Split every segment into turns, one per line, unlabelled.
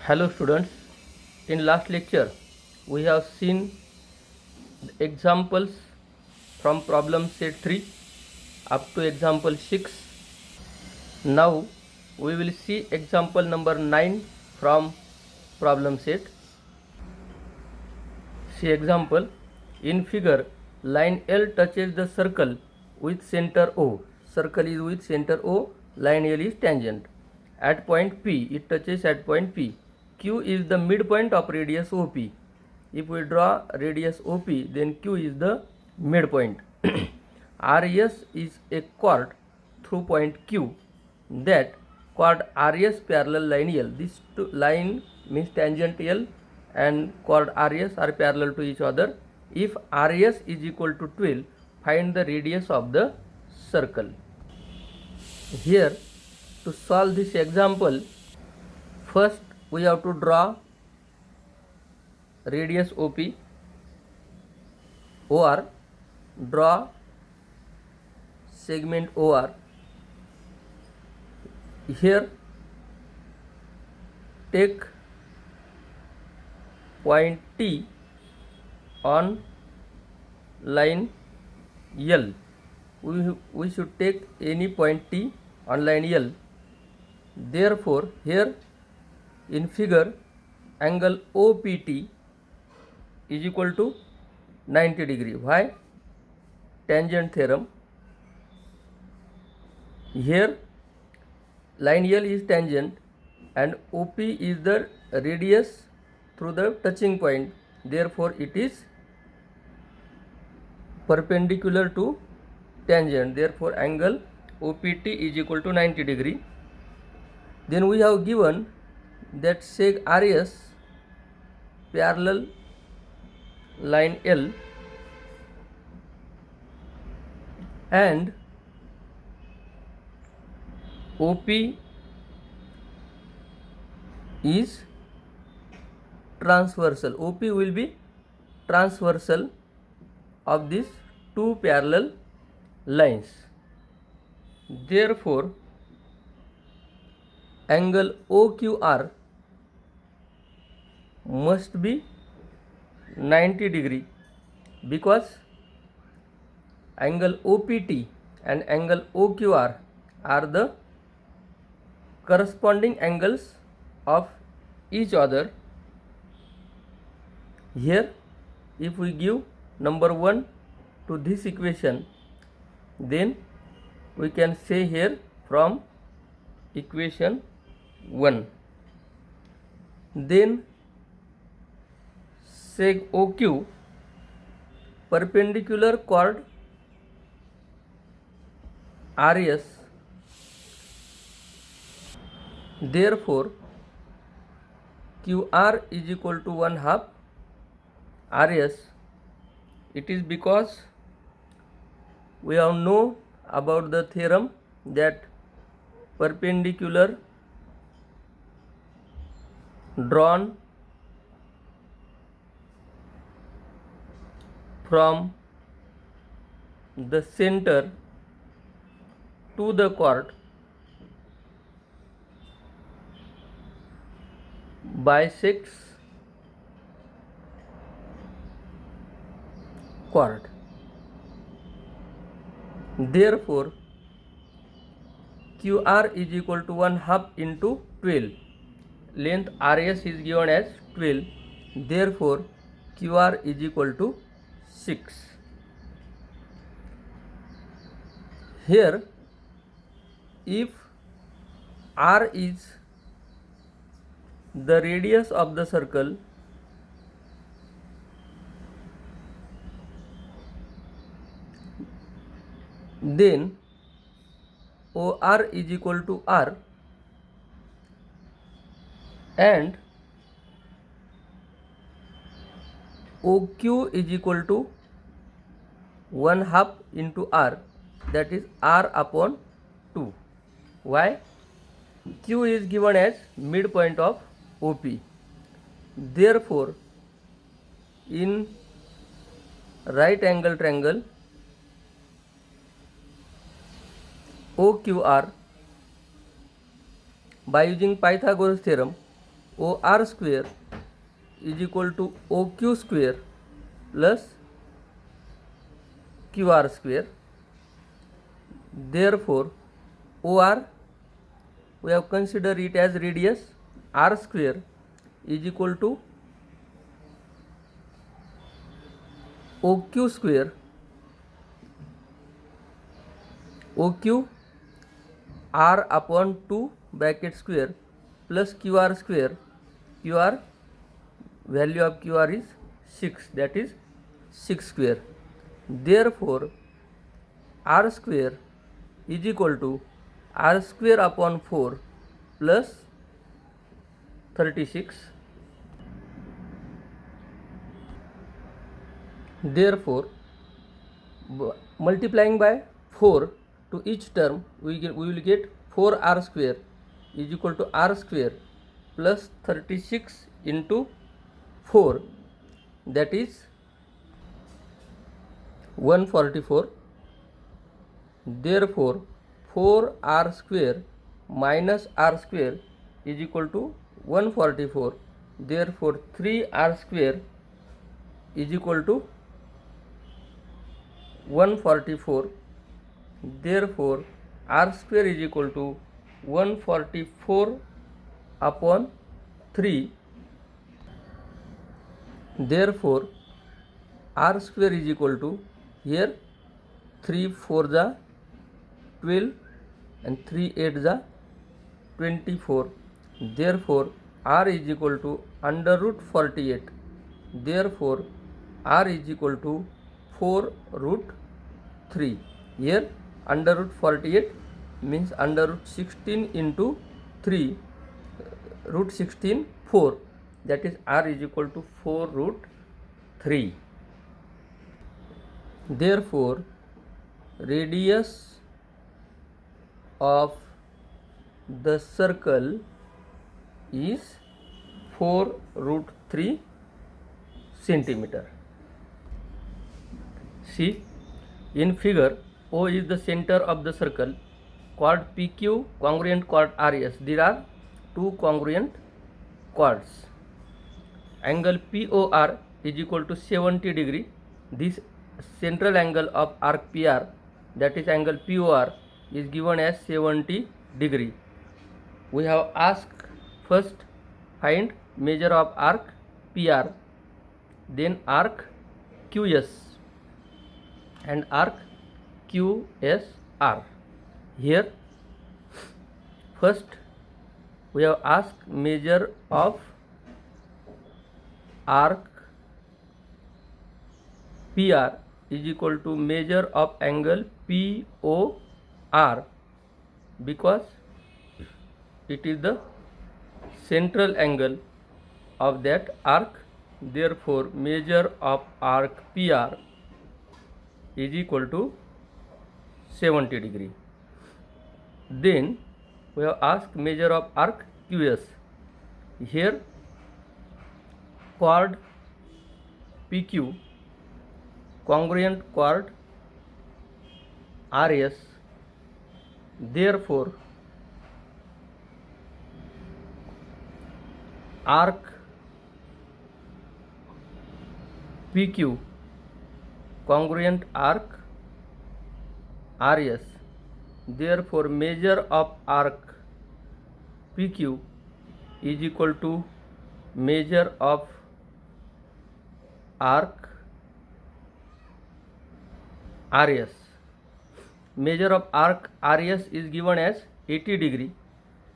Hello students, in last lecture we have seen examples from problem set 3 up to example 6. Now we will see example number 9 from problem set. See example, in figure line L touches the circle with center O. Circle is with center O, line L is tangent. At point P, it touches at point P. Q is the midpoint of radius OP. If we draw radius OP, then Q is the midpoint. RS is a chord through point Q. That chord RS parallel line L. This line means tangent L and chord RS are parallel to each other. If RS is equal to 12, find the radius of the circle. Here, to solve this example, first we have to draw radius OP or draw segment OR. Here take point T on line L. We should take any point T on line L. Therefore, here in figure angle OPT is equal to 90 degree. Why? Tangent theorem. Here line L is tangent and OP is the radius through the touching point. Therefore, it is perpendicular to tangent. Therefore, angle OPT is equal to 90 degree. Then we have given that seg RS parallel line L and OP is transversal. OP will be transversal of these two parallel lines. Therefore, angle OQR must be 90 degree because angle OPT and angle OQR are the corresponding angles of each other. Here, if we give number 1 to this equation, then we can say here from equation 1. Then seg OQ perpendicular chord RS. Therefore, QR is equal to 1/2 RS. It is because we have know about the theorem that perpendicular drawn from the center to the chord bisects chord. Therefore, QR is equal to 1/2 into 12. Length RS is given as 12. Therefore, QR is equal to 6. Here, if R is the radius of the circle, then OR is equal to R and OQ is equal to 1/2 into R, that is R upon 2. Why? Q is given as midpoint of OP. Therefore, in right angle triangle OQR, by using Pythagoras theorem, OR square is equal to OQ square plus QR square. Therefore, OR, we have considered it as radius. R square is equal to OQ square, OQ R upon 2 bracket square plus QR square. QR, value of QR is 6, that is 6 square. Therefore, R square is equal to R square upon 4 plus 36. Therefore, multiplying by 4 to each term, we will get 4R square is equal to R square plus 36 into 4, that is 144. Therefore, 4R square minus R square is equal to 144. Therefore, 3R square is equal to 144. Therefore, R square is equal to 144 upon 3. Therefore, R square is equal to, here 3 4 जा 12 and 3 8 जा 24. Therefore, R is equal to under root 48. Therefore, R is equal to 4 root 3. Here under root 48 means under root 16 into 3, root 16 4, that is R is equal to 4 root 3. Therefore, radius of the circle is 4 root 3 centimeter. See, in figure, O is the center of the circle, chord PQ congruent chord RS. There are two congruent chords. Angle POR is equal to 70 degree. This central angle of arc PR, that is angle POR, is given as 70 degree. We have asked first find measure of arc PR, then arc QS and arc QSR. Here first we have asked measure of arc PR is equal to measure of angle POR, because it is the central angle of that arc. Therefore, measure of arc PR is equal to 70 degree. Then we have asked measure of arc QS. Here chord PQ congruent chord RS. Therefore, arc PQ congruent arc RS. Therefore, measure of arc PQ is equal to measure of arc RS. Measure of arc RS is given as 80 degree.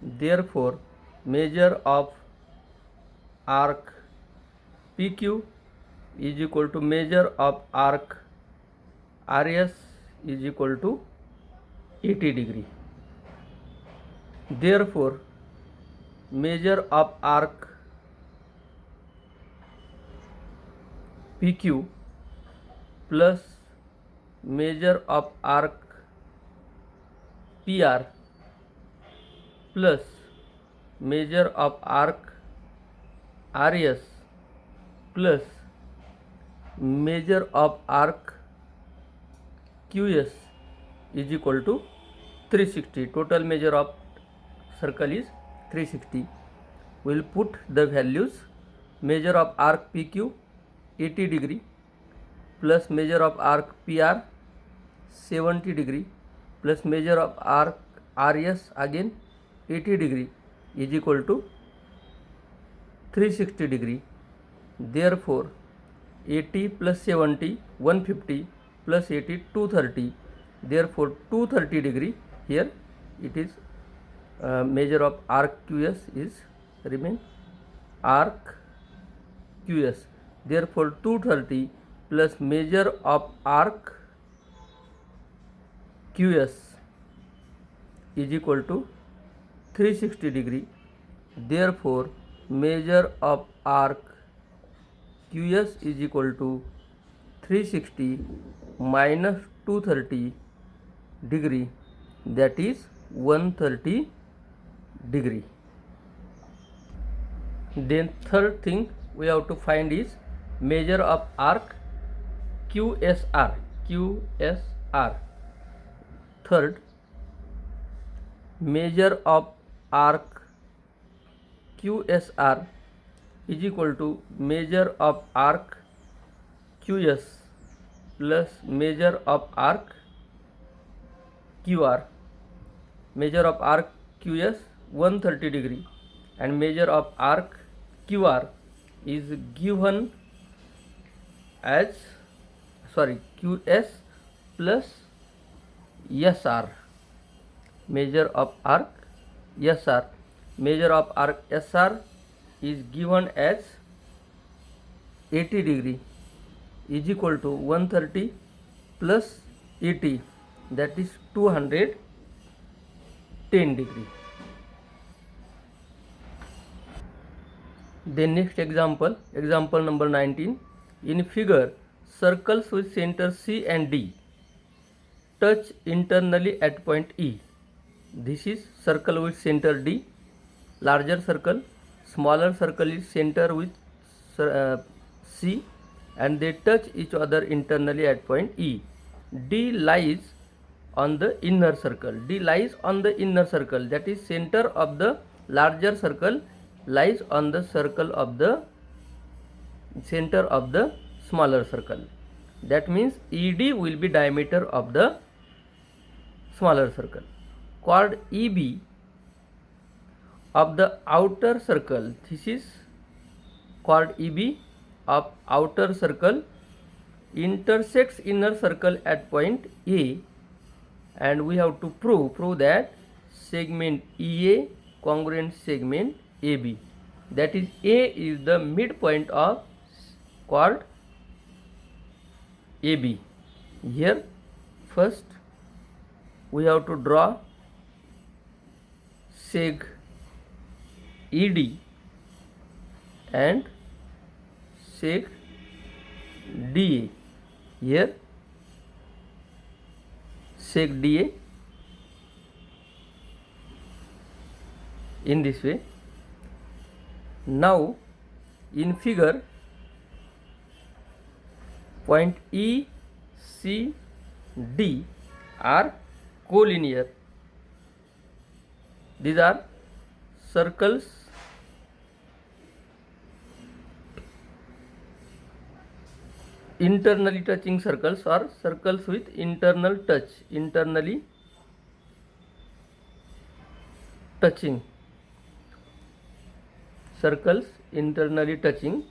Therefore, measure of arc PQ is equal to measure of arc RS is equal to 80 degree. Therefore, measure of arc PQ plus measure of arc PR plus measure of arc RS plus measure of arc QS is equal to 360. Total measure of circle is 360. we'll put the values. Measure of arc PQ 80 degree plus measure of arc PR 70 degree plus measure of arc RS again 80 degree is equal to 360 degree. Therefore 80 plus 70 150 plus 80 230. Therefore 230 degree. Here it is measure of arc QS is remain arc QS. Therefore 230 plus measure of arc QS is equal to 360 degree. Therefore measure of arc QS is equal to 360 minus 230 degree, that is 130 degree. Then third thing we have to find is measure of arc QSR. Third, measure of arc QSR is equal to measure of arc QS plus measure of arc QR. Measure of arc QS 130 degree and measure of arc QR is given as QS plus SR. Measure of arc SR. Measure of arc SR is given as 80 degree is equal to 130 plus 80, that is 210 degree. Then next example number 19. In figure, circles with center C and D touch internally at point E. This is circle with center D, larger circle. Smaller circle is center with C, and they touch each other internally at point E. D lies on the inner circle. That is, center of the larger circle lies on the circle of the center of the smaller circle. That means ED will be diameter of the smaller circle. Chord EB of the outer circle. This is chord EB of outer circle intersects inner circle at point A, and we have to prove that segment EA congruent segment AB. That is, A is the midpoint of chord AB. Here first we have to draw seg ED and seg DA. Here seg DA in this way. Now in figure, point E, C, D are collinear. These are circles internally touching circles, or circles with internal touch, internally touching circles, internally touching.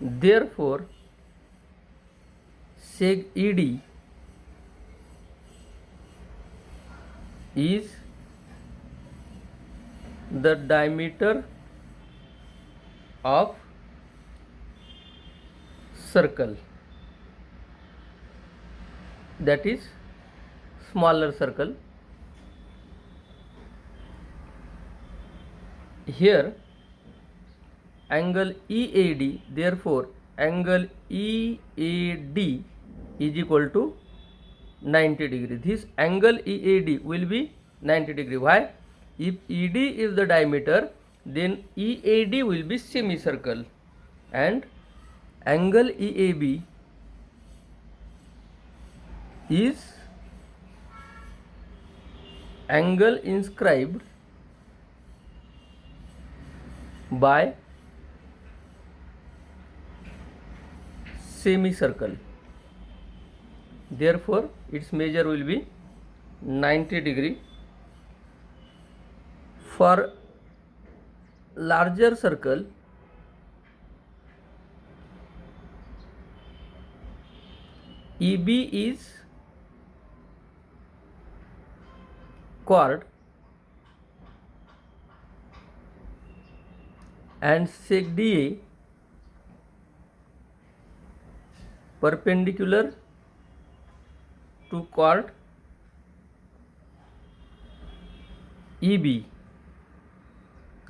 Therefore seg ED is the diameter of circle, that is smaller circle. Here angle EAD, therefore angle EAD is equal to 90 degree. This angle EAD will be 90 degree. Why? If ED is the diameter, then EAD will be semicircle, and angle EAB is angle inscribed by semicircle. Therefore, its measure will be 90 degree. For larger circle, EB is chord and sec DA perpendicular to chord EB.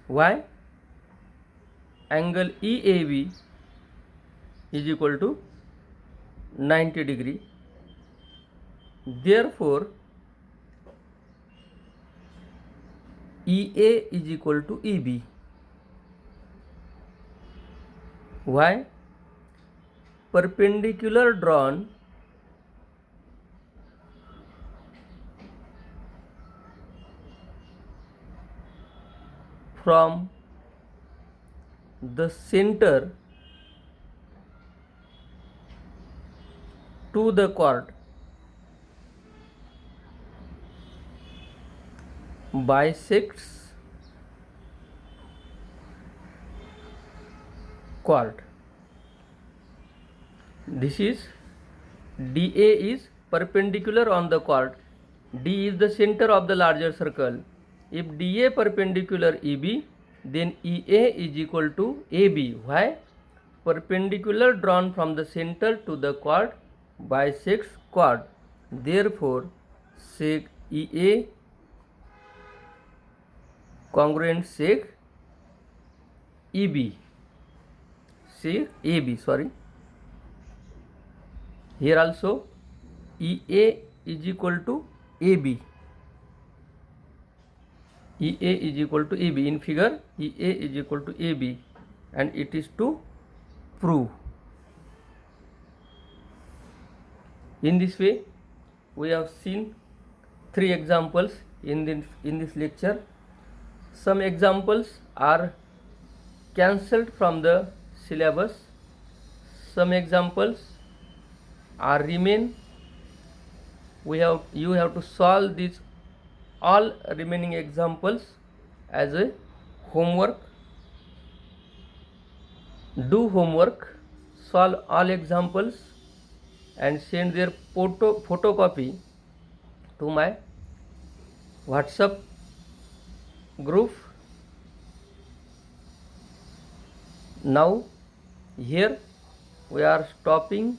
Why? Angle EAB is equal to 90 degree. Therefore, EA is equal to EB. Why? Perpendicular drawn from the center to the chord bisects chord. This is DA is perpendicular on the chord. D is the center of the larger circle. If DA perpendicular EB, then EA is equal to AB. Why? Perpendicular drawn from the center to the chord bisects chord. Therefore, sec EA congruent sec EB. Sec AB, sorry. Here also EA is equal to AB. EA is equal to AB. In figure, EA is equal to AB, and it is to prove. In this way, we have seen 3 examples in this lecture. Some examples are cancelled from the syllabus. Some examples are remain. You have to solve these all remaining examples as a homework. Do homework, solve all examples and send their photocopy to my WhatsApp group. Now here we are stopping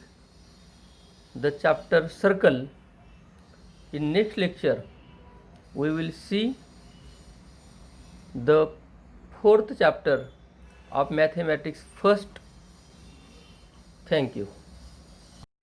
the chapter circle. In next lecture we will see the 4th chapter of mathematics first. Thank you.